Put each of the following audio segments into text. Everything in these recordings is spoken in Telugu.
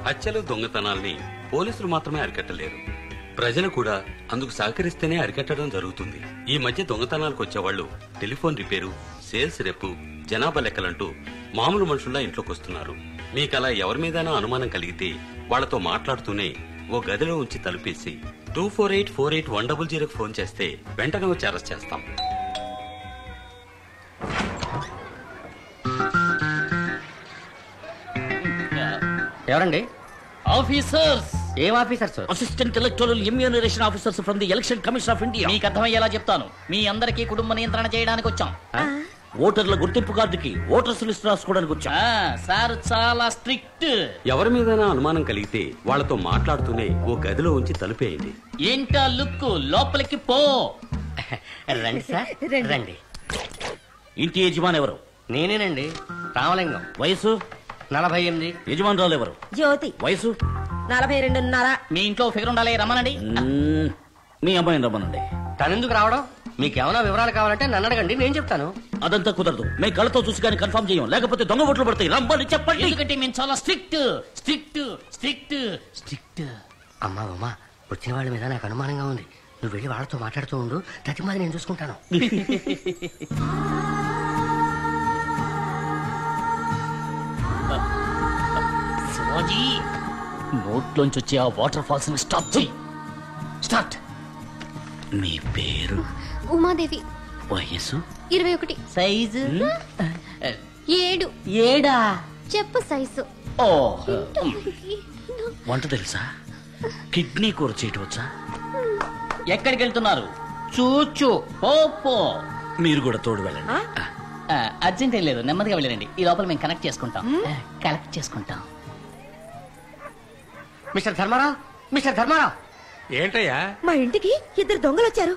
హత్యలు దొంగతనాల్ని పోలీసులు మాత్రమే అరికట్టలేరు, ప్రజలు కూడా అందుకు సహకరిస్తేనే అరికట్టడం జరుగుతుంది. ఈ మధ్య దొంగతనాలకు వచ్చేవాళ్లు టెలిఫోన్ రిపేరు, సేల్స్ రెప్పు, జనాభా లెక్కలంటూ మామూలు మనుషుల్లా ఇంట్లోకి వస్తున్నారు. మీకలా ఎవరి మీదైనా అనుమానం కలిగితే వాళ్లతో మాట్లాడుతూనే ఓ గదిలో ఉంచి తలుపేసి 24848100కు ఫోన్ చేస్తే వెంటనే వచ్చి అరెస్ట్ చేస్తాం. ఎవరండి? ఆఫీసర్స్. ఏం officers? Assistant electoral ఇమ్యూనరేషన్ officers from the election commission of India. మీకు అర్థమయ్యేలా చెప్తాను. మీ అందరికీ కుటుంబ నియంత్రణ చేయడానికి వచ్చాం. ఓటర్ల గుర్తింపు కార్డుకి ఓటర్స్ లిస్ట్ రాసుకోవడానికి వచ్చాం. సార్ చాలా స్ట్రిక్ట్. ఎవరి మీదైనా అనుమానం కలిగితే వాళ్లతో మాట్లాడుతూనే ఓ గదిలో ఉంచి తలుపేయండి. ఏంటా లుక్? లోపలికి పో. రండి సార్, రండి. ఇంటి యజమాని ఎవరు? నేనేనండి, రామలింగం. వయసు? 48. యజమానురాలు ఎవరు? జ్యోతి. వయసు? 42.5. మీ ఇంట్లో ఫిగర్ ఉండాలి, రమ్మనండి. మీ అమ్మాయిని రమ్మనండి. తనెందుకు రావడం? మీకేమైనా వివరాలు కావాలంటే నన్ను అడగండి, నేను చెప్తాను. అదంతా కుదరదు. మేము కళ్ళతో చూసి కానీ కన్ఫర్మ్ చేయం, లేకపోతే దొంగ ఓట్లు పడతాయి. రమ్మని చెప్పండి. ఎందుకంటే మేము చాలా స్ట్రిక్ట్ స్ట్రిక్ట్ స్ట్రిక్ట్ స్ట్రిక్ట్. అమ్మా, వచ్చిన వాళ్ళ మీద నాకు అనుమానంగా ఉంది. నువ్వు వెళ్ళి వాళ్ళతో మాట్లాడుతూ ఉండు, తతిమాది నేను చూసుకుంటాను. శివాజీ, నోట్లోంచి వచ్చే ఆ వాటర్ ఫాల్స్ ని స్టాప్ చేయి. స్టార్ట్. మీ పేరు? ఉమాదేవి. వయసు? 21. సైజు? 7. 7. చెప్పు సైజు. ఓ, వంట తెలుసా? కిడ్నీ కూర చేయటం వచ్చా? ఎక్కడికి వెళ్తున్నారు? చూచు. ఓపో. మీరు కూడా తోడు వెళ్ళండి. అర్జెంట్ ఏం లేదు, నెమ్మదిగా వెళ్ళండి. ఈ లోపల మేము కనెక్ట్ చేసుకుంటాం. కలెక్ట్ చేసుకుంటాం. మిస్టర్ ధర్మారావు. ఏంటయ్యా? మా ఇంటికి 2 దొంగలు వచ్చారు.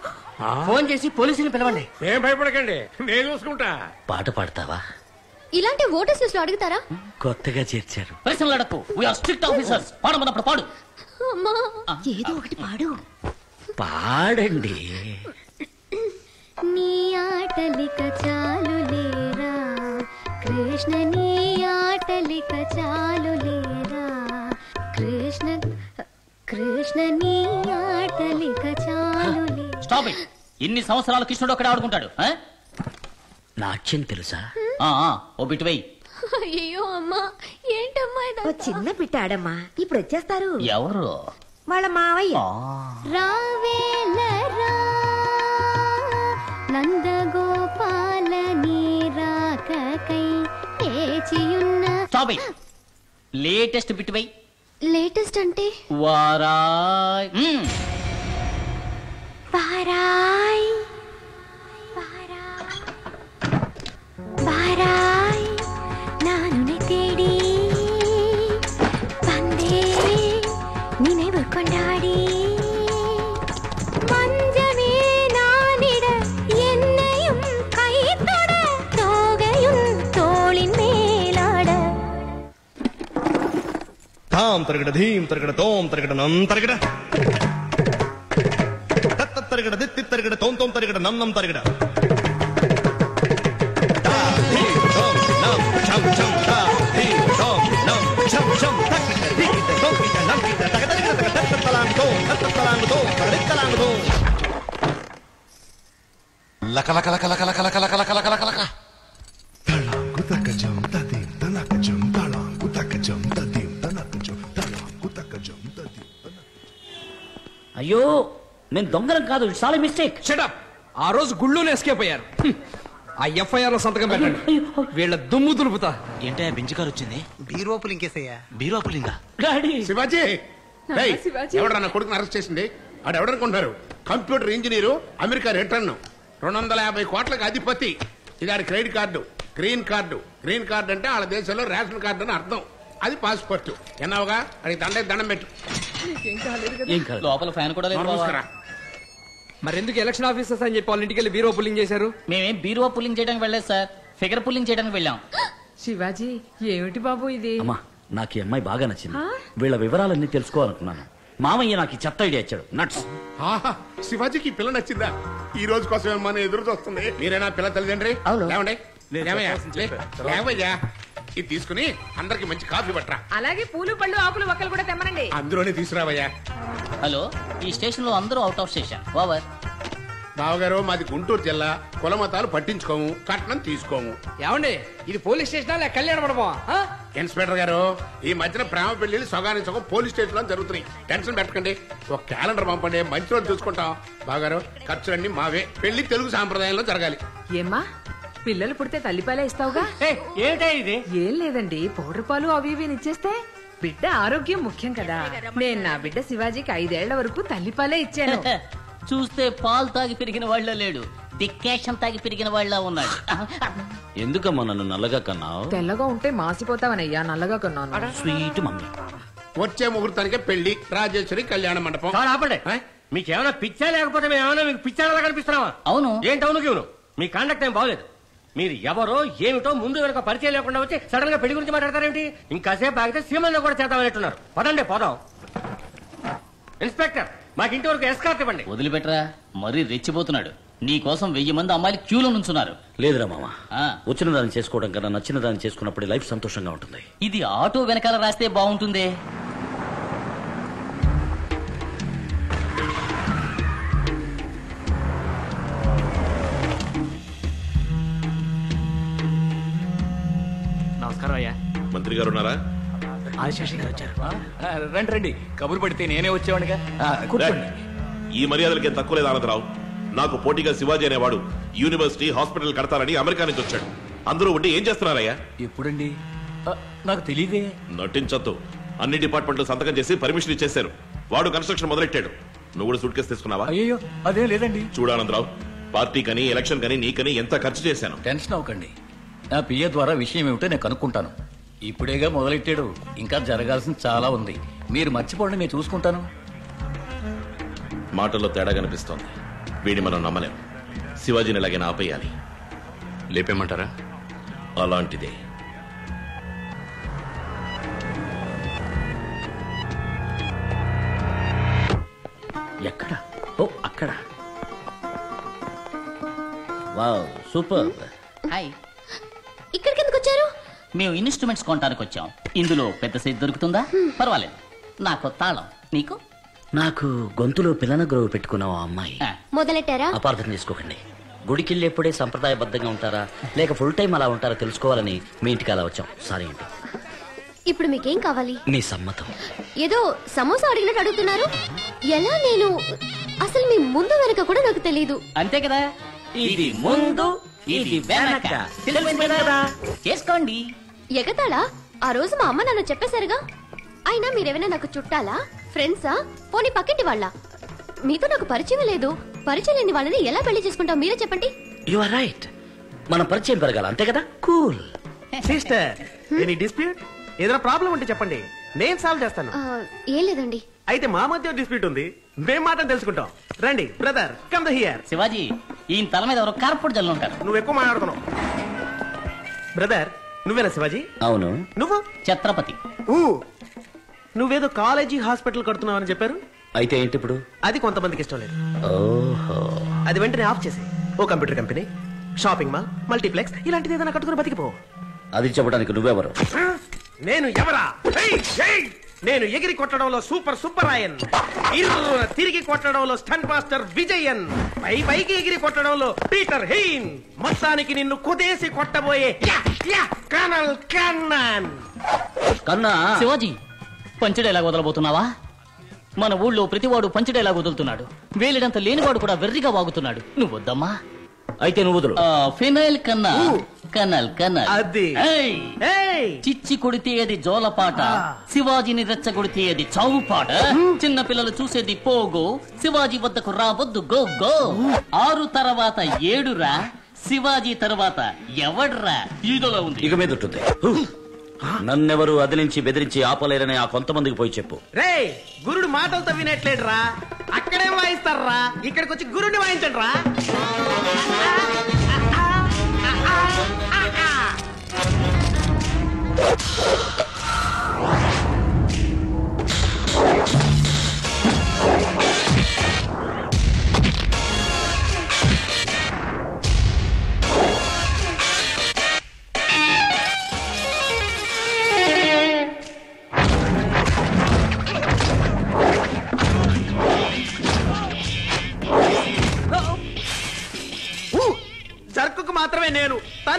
ఫోన్ చేసి పోలీసుని పిలవండి. ఏం భయపడకండి, నేను చూసుకుంటా. పాట పాడతావా? ఇలాంటి ఓటర్స్ లిస్ట్ లో అడుగుతారా? కొత్తగా చేర్చారు. ప్రశ్నలు అడక్కు. We are strict officers. పాడమన్నప్పుడు పాడు. అమ్మా, ఏదో ఒకటి పాడు. పాడండి. నీ ఆటలిక చాలు లేరా కృష్ణ, నీ ఆటలిక చాలు లేరా కృష్ణ, కృష్ణ నీ ఆటలిక చాలు లేరా. Stop it. ఇన్ని సంవత్సరాలు కృష్ణుడు ఒక్కడే ఆడుకుంటాడు. నాట్యం తెలుసా? ఓ బిట్ వెయ్యి. అయ్యో అమ్మా, ఏంటమ్మా ఓ చిన్న బిడ్డ ఆడమ్మా, ఇప్పుడు వచ్చేస్తారు. ఎవరు? వాళ్ళ మావయ్య. రావేలరా నందగోపాల నీ రాకకై వేచియున్న. Stop it. లేటెస్ట్ బిట్ వెయ్యి. లేటెస్ట్ అంటే? వారాయ్. వారాయ్ வாராய் நான் உன்னை தேடி வந்தேன் நினைவு கொண்டாடி மஞ்சமே நானிட என்னையும் கை தொட தோகையும் தோளின் மேலாட தாம் தரகட தீம் தரகட தோம் தரகட நம் தரகட தத்த தரகட தித்தி தரகட தோம் தோம் தரகட நம் நம் தரகட అయ్యో, నేను దొంగలం కాదు. It's all a mistake. Shut up. ఆ రోజు గుళ్ళోనే ఎస్కేప్ అయ్యారు. ఆ ఎఫ్ఐఆర్ లో సంతకం పెట్టండి. వీళ్ళ దుమ్ము దులుపుతా. ఏంటయ్యా బెంచ్ కారు వచ్చింది? బీరోపులు ఇంకేసయ్యా. బీరోపులు ఇంకా శివాజీ, ఎవడరా నా కొడుకుని అరెస్ట్ చేసింది? ఆడు ఎవడనుకుంటున్నారు? కంప్యూటర్ ఇంజనీరు, అమెరికా రిటర్న్, 250 కోట్లకు అధిపతి. ఇది ఆడి credit card, green card. Green card అంటే వాళ్ళ దేశంలో రేషన్ కార్డు అని అర్థం. అది పాస్పోర్ట్. ఎన్నావుగా అది దండం పెట్టు. లోపల ఫ్యాన్ కూడా లేదు. మరి ఎందుకు ఎలక్షన్ ఆఫీసర్స్ అని చెప్పి వాళ్ళ ఇంటికి వెళ్ళి బీరో పుల్లింగ్ చేశారు? మేమేం బీరువా పుల్లింగ్ చేయడానికి వెళ్ళలేదు సార్, ఫిగర్ పుల్లింగ్ చేయడానికి వెళ్ళాం. శివాజీ, ఏమిటి బాబు ఇది? అమ్మా, నాకు ఈ అమ్మాయి బాగా నచ్చింది. వీళ్ళ వివరాలన్నీ తెలుసుకోవాలనుకున్నాను. మామయ్య నాకు చెత్త ఐడియా ఇచ్చాడు. నట్స్. శివాజీకి పిల్ల నచ్చిందా? ఈ రోజు కోసం మన ఎదురు చూస్తుంది. మీరేనా పిల్ల తల్లిదండ్రి? లేవండి. ఇది తీసుకుని అందరికి మంచి కాఫీ పట్టరా. అలాగే పూలు పళ్ళు ఆకులు ఒక్కలు కూడా తెమ్మనండి. అందులోనే తీసుకురావయ్యా. హలో, ఈ స్టేషన్ లో అందరూ అవుట్ ఆఫ్ స్టేషన్. ఓవర్. బావగారు, మాది గుంటూరు జిల్లా. కుల మతాలు పట్టించుకోము, కట్నం తీసుకోము. ఏమండి, ఇది పోలీస్ స్టేషన్ లేక కళ్యాణ మండపమా? ఇన్స్పెక్టర్ గారు, ఈ మధ్యన ప్రేమ పెళ్లిళ్ళు సగానికి సగం పోలీస్ స్టేషన్ లో జరుగుతున్నాయి. టెన్షన్ పెట్టకండి, ఒక క్యాలెండర్ పంపండి, మంచి రోజు చూసుకుంటాం. బావగారు, ఖర్చులన్నీ మావే. పెళ్లి తెలుగు సాంప్రదాయంలో జరగాలి. ఏమ్మా, పిల్లలు పుడితే తల్లిపాలే ఇస్తావుగా? ఏమిటా ఇది? ఏం లేదండి, పౌడర్ పాలు అవి ఇవి ఇచ్చేస్తే బిడ్డ ఆరోగ్యం ముఖ్యం కదా. నేను నా బిడ్డ శివాజీకి 5 ఏళ్ల వరకు తల్లిపాలే ఇచ్చాను. చూస్తే పాలు తాగి పెరిగిన వాళ్ళ లేడు, డిక్కేషన్ తాగి పెరిగిన వాళ్ళ ఉన్నాడు. ఎందుకమ్మా నన్ను నల్లగా కన్నావు? తెల్లగా ఉంటే మాసిపోతావనయ్యా, నల్లగా కొన్నాను. Sweet mummy. వచ్చే ముహూర్తానికే పెళ్లి, రాజేశ్వరి కళ్యాణ మండపం. ఆపండి. మీకేమైనా పిచ్చా లేకపోతే మేమేమైనా మీకు పిచ్చాలా కనిపిస్తున్నావా? అవును. ఏంటి అవును గివును? మీ కాండక్ట్ ఏం బాగలేదు. మీరు ఎవరో ఏమిటో ముందు వెనక పరిచయం లేకుండా వచ్చి సడన్ గా పెళ్లి గురించి మాట్లాడతారేంటి? ఇంకాసేపు ఆగితే సీమల్లో కూడా చేద్దామనేట్టున్నారు. పదండి పోదాం. ఇన్స్పెక్టర్, మాకు ఇంటి వరకు ఎస్కార్ట్ ఇవ్వండి. వదిలిపెట్టరా, మరీ రెచ్చిపోతున్నాడు. నీ కోసం 1000 మంది అమ్మాయిలు క్యూలో నుంచున్నారు. లేదురా మామ, వచ్చిన దాన్ని చేసుకోవడం కన్నా నచ్చిన దాన్ని చేసుకున్నప్పుడు లైఫ్ సంతోషంగా ఉంటుంది. ఇది ఆటో వెనకాల రాస్తే బాగుంటుందే. నమస్కారం అయ్యా. మంత్రి గారు ఉన్నారా? ఆదిశేషి గారు వచ్చారు. రండి రండి, కబురు పడితే నేనే వచ్చేవాడిగా. కూర్చోండి. ఈ మర్యాదలకేం తక్కువ లేదు ఆనందరావు. నాకు పోటీగా శివాజీ అనేవాడు యూనివర్సిటీ హాస్పిటల్ కడతారని అమెరికా నుంచి వచ్చాడు. అందరూ ఉండి ఏం చేస్తున్నారయ్యా? ఎప్పుడండి? నాకు తెలియదే. నటించొద్దు. అన్ని డిపార్ట్మెంట్లు సంతకం చేసి పర్మిషన్ ఇచ్చేశారు. వాడు కన్స్ట్రక్షన్ మొదలెట్టాడు. నువ్వు కూడా సూట్ కేసు తీసుకున్నావా? అయ్యో అదే లేదండి. చూడానందరావు, పార్టీకని ఎలక్షన్ కని నీకని ఎంత ఖర్చు చేశాను. టెన్షన్ అవ్వకండి. నా పిఏ ద్వారా విషయం ఏమిటో నేను కనుక్కుంటాను. ఇప్పుడేగా మొదలెట్టాడు, ఇంకా జరగాల్సింది చాలా ఉంది. మీరు మర్చిపోండి, నేను చూసుకుంటాను. మాటల్లో తేడా కనిపిస్తోంది. వీడిని మనం నమ్మలేం. శివాజీని ఎలాగైనా ఆపేయాలి. లేపేమంటారా? అలాంటిదే. ఎక్కడ? ఓ అక్కడ. Wow, super. హాయ్. ఇక్కడికి ఎందుకు వచ్చారు? మేము ఇన్స్ట్రుమెంట్స్ కొనడానికి వచ్చాం. ఇందులో పెద్ద సైజ్ దొరుకుతుందా? పర్వాలేదు. నాకు తాళం, నీకు? నాకు గొంతులో పిల్లన గ్రోవ్ పెట్టుకున్న అమ్మాయి. మొదలెట్టారా? అపార్థం చేసుకోకండి. గుడికెళ్ళేప్పుడే సంప్రదాయబద్ధంగా ఉంటారా లేక ఫుల్ టైం అలా ఉంటారా తెలుసుకోవాలని మీ ఇంటికి అలా వచ్చాం. సారీ అండి. ఇప్పుడు మీకేం కావాలి? మీ సమ్మతం. ఏదో సమోసా అడిగినట్టు అడుగుతున్నారు. ఎలా? నేను అసలు మీ ముందు వెనక కూడా నాకు తెలీదు. అంతే కదా. ఇది ముందు, ఇది వెనక. చేసుకోండి. ఎగతాళా? ఆ రోజు మా అమ్మ నాన్న చెప్పేశారుగా. అయినా మీరేమైనా నాకు చుట్టాలా, ఫ్రెండ్సా, పోనీ పక్కింటి వాళ్ళ? మీతో నాకు పరిచయం లేదు. పరిచయం లేని వాళ్ళని ఎలా పెళ్లి చేసుకుంటాం మీరే చెప్పండి. You are right. మనం పరిచయం పెరగాలి, అంతే కదా. కూల్. Sister, any dispute? ఏదైనా ప్రాబ్లం ఉంటే చెప్పండి, నేను సాల్వ్ చేస్తాను. ఏం లేదండి. అయితే మా మధ్య డిస్ప్యూట్ ఉంది, మేం మాత్రం తెలుసుకుంటాం. రండి brother, come the here. Shivaji, ఈయన తల మీద ఎవరో కార్పొరేట్ జల్లు ఉంటారు. నువ్వు ఎక్కువ మాట్లాడుతున్నావు. బ్రదర్, నువ్వేనా శివాజీ? అవును. నువ్వు? ఛత్రపతి. నువ్వేదో కాలేజీ హాస్పిటల్ కడుతున్నావని చెప్పారు. అయితే ఏంటి ఇప్పుడు? అది కొంతమందికి ఇష్టం లేదు. ఓహో. అది వెంటనే ఆఫ్ చేసి ఓ computer company, shopping mall, multiplex ఇలాంటిది ఏదైనా కట్టుకుని బతికిపో. అది చెప్పడానికి నువ్వెవరు? నేను ఎవరా? నేను ఎగిరి కొట్టడంలో సూపర్ సుబ్బరాయన్, తిరిగి కొట్టడంలో స్టంట్ మాస్టర్ విజయన్, పైకి ఎగిరి కొట్టడంలో పీటర్ హెయిన్, మొత్తానికి నిన్ను కుదేసి కొట్టబోయే కర్నల్ కన్నాన్. కన్నా. శివాజీ, పంచడేలాగా వదలబోతున్నావా? మన ఊళ్ళో ప్రతివాడు పంచడేలాగా వదులుతున్నాడు. వేలిడంత లేనివాడు కూడా వెర్రిగా వాగుతున్నాడు. నువ్వు వద్దమ్మా. అయితే నువ్వు వదులు. ఫినైల్ కన్నా కనల్ కనల్. అది చిచ్చి కొడితే అది జోలపాట, శివాజీని రెచ్చగొడితే అది చావు పాట. చిన్న పిల్లలు చూసేది పోగో, శివాజీ వద్దకు రావద్దు గో గో. 6 తర్వాత 7 రా, శివాజీ తర్వాత ఎవడ్రా? ఈదోలో ఉంది. ఇక మీద ఉంటుంది. నన్నెవరు అదిలించి బెదిరించి ఆపలేరని ఆ కొంతమందికి పోయి చెప్పు. రే, గురుడు మాటలతో వినట్లేడురా, అక్కడేం వాయిస్తారా, ఇక్కడికి వచ్చి గురుడిని వాయించండి రా.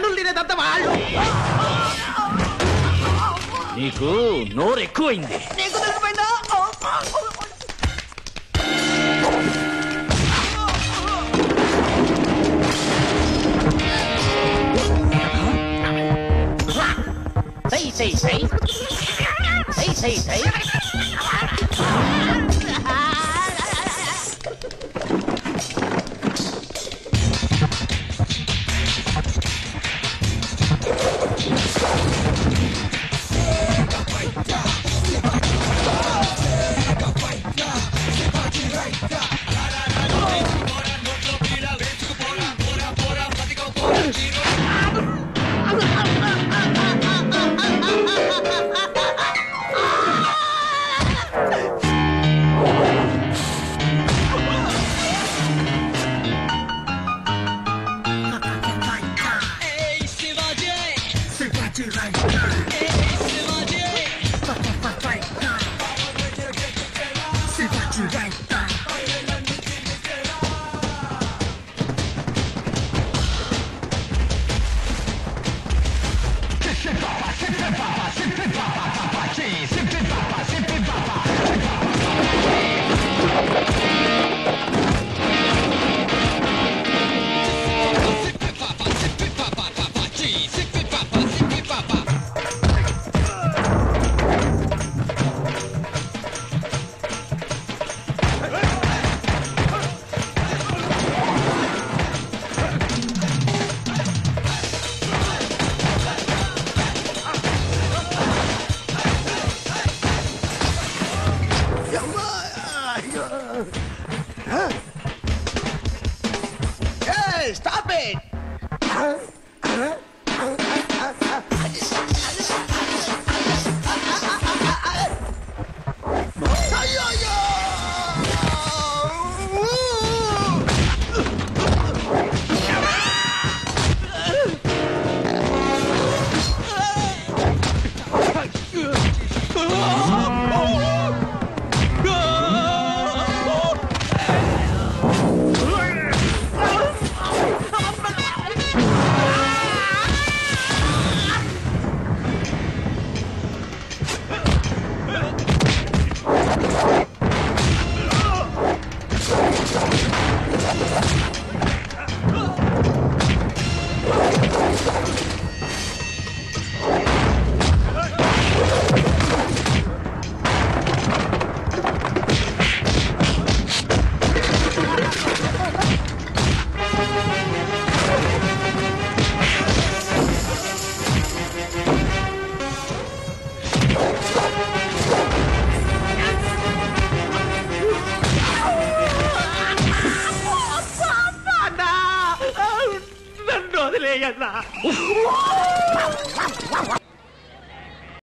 మనులు తినేదంతా వాళ్ళు. నీకు నోరు ఎక్కువైంది. నీకు తెలిసిపోయిందా? సై సై సై సై సై సై. Hey, stop it! నన్ను వదిలేయన్నా.